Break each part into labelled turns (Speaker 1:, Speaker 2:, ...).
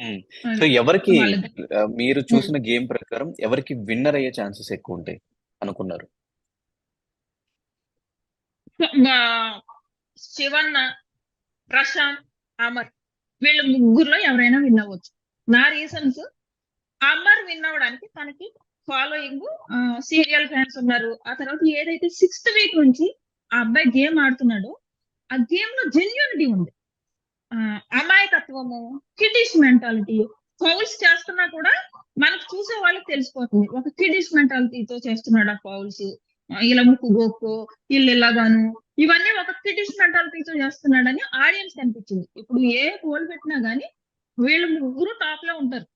Speaker 1: హ్మ్. సో,
Speaker 2: అది.
Speaker 1: ఎవరికి
Speaker 2: వాళ్ళిద్దరు.
Speaker 1: మీరు
Speaker 2: హ్మ్.
Speaker 1: చూసిన గేమ్ ప్రకారం ఎవరికి విన్నర్ అయ్యే ఛాన్సెస్ ఎక్కువుంటాయి అనుకున్నారు?
Speaker 2: మా శివన్న, ప్రశాంత్, అమర్ వీళ్ళ ముగ్గురులో ఎవరైనా విన్ అవ్వచ్చు. నా రీజన్స్ అమర్ విన్ అవ్వడానికి తనకి ఫాలోయింగ్ సీరియల్ ఫ్యాన్స్ ఉన్నారు. ఆ తర్వాత ఏదైతే 6th వీక్ నుంచి ఆ అబ్బాయి గేమ్ ఆడుతున్నాడో ఆ గేమ్ లో జెన్యూనిటీ ఉంది. అమాయకత్వము, కిడిష్ మెంటాలిటీ, ఫౌల్స్ చేస్తున్నా కూడా మనకు చూసే వాళ్ళకి తెలిసిపోతుంది ఒక కిడిష్ మెంటాలిటీతో చేస్తున్నాడు ఆ ఫౌల్స్. ఇలా ముక్కు గోక్కో వీళ్ళు ఇలాగాను ఇవన్నీ ఒక కిడిష్ మెంటాలిటీతో చేస్తున్నాడని ఆడియన్స్ కనిపించింది. ఇప్పుడు ఏ గోల్ పెట్టినా గానీ వీళ్ళు ముగ్గురు టాప్ లో ఉంటారు.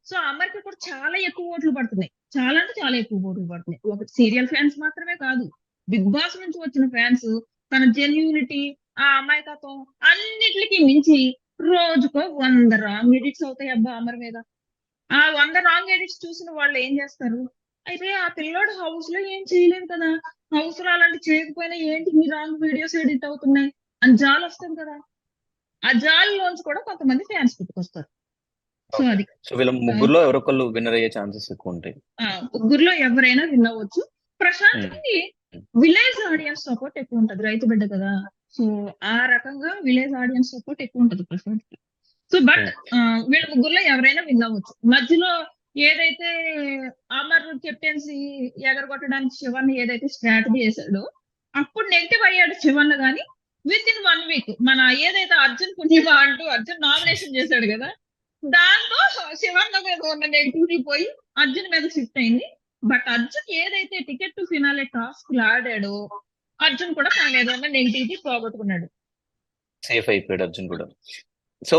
Speaker 2: సో అమర్కి కూడా చాలా ఎక్కువ ఓట్లు పడుతున్నాయి. చాలా అంటే చాలా ఎక్కువ ఓట్లు పడుతున్నాయి. ఒక సీరియల్ ఫ్యాన్స్ మాత్రమే కాదు, బిగ్ బాస్ నుంచి వచ్చిన ఫ్యాన్స్ తన జెన్యూనిటీ, ఆ అమాయకత్వం అన్నిటికి మించి రోజుకో 100 రాంగ్ ఎడిట్స్ అవుతాయి అబ్బా అమర్ మీద. ఆ 100 రాంగ్ ఎడిట్స్ చూసిన వాళ్ళు ఏం చేస్తారు? అయితే ఆ పిల్లోడు హౌస్ లో ఏం చేయలేదు కదా, హౌస్ లో అలాంటి చేయకపోయినా ఏంటి మీ రాంగ్ వీడియోస్ ఎడిట్ అవుతున్నాయి అని జాలి వస్తుంది కదా. ఆ జాలిలోంచి కూడా కొంతమంది ఫ్యాన్స్ పుట్టుకొస్తారు. So
Speaker 1: okay.
Speaker 2: అది.
Speaker 1: సో, వీళ్ళ
Speaker 2: ఆ,
Speaker 1: ముగ్గురిలో ఎవరొకళ్ళు విన్నర్ అయ్యే ఛాన్సెస్ ఎక్కువుంటాయి.
Speaker 2: ముగ్గురులో ఎవరైనా విన్ అవ్వచ్చు. ప్రశాంత్
Speaker 1: హ్మ్.
Speaker 2: కి విలేజ్ ఆడియన్స్ సపోర్ట్ ఎక్కువ ఉంటది, రైతు బిడ్డ కదా. సో ఆ రకంగా విలేజ్ ఆడియన్స్ సపోర్ట్ ఎక్కువ ఉంటది ప్రశాంత్ కి. సో బట్
Speaker 1: హ్మ్.
Speaker 2: వీళ్ళ ముగ్గురులో ఎవరైనా విన్ అవ్వచ్చు. మధ్యలో ఏదైతే అమర్ కెప్టెన్సీ ఎగరగొట్టడానికి శివన్ ఏదైతే స్ట్రాటజీ చేశాడో అప్పుడు నెగిటివ్ అయ్యాడు శివన్ గాని విత్ ఇన్ 1 వీక్ మన ఏదైతే అర్జున్ పుణ్యమా అంటూ అర్జున్ నామినేషన్ చేశాడు కదా, దాంతో శివన్న మీద ఉన్న నెగిటివిటీ పోయి అర్జున్ మీద షిఫ్ట్ అయింది. బట్ అర్జున్ ఏదైతే టికెట్ టు ఫినాలే టాస్క్ ఆడాడో అర్జున్ కూడా తన మీద ఉన్న నెగిటివిటీ పోగొట్టుకున్నాడు.
Speaker 1: సేఫ్ అయిపోయాడు అర్జున్ గూడా.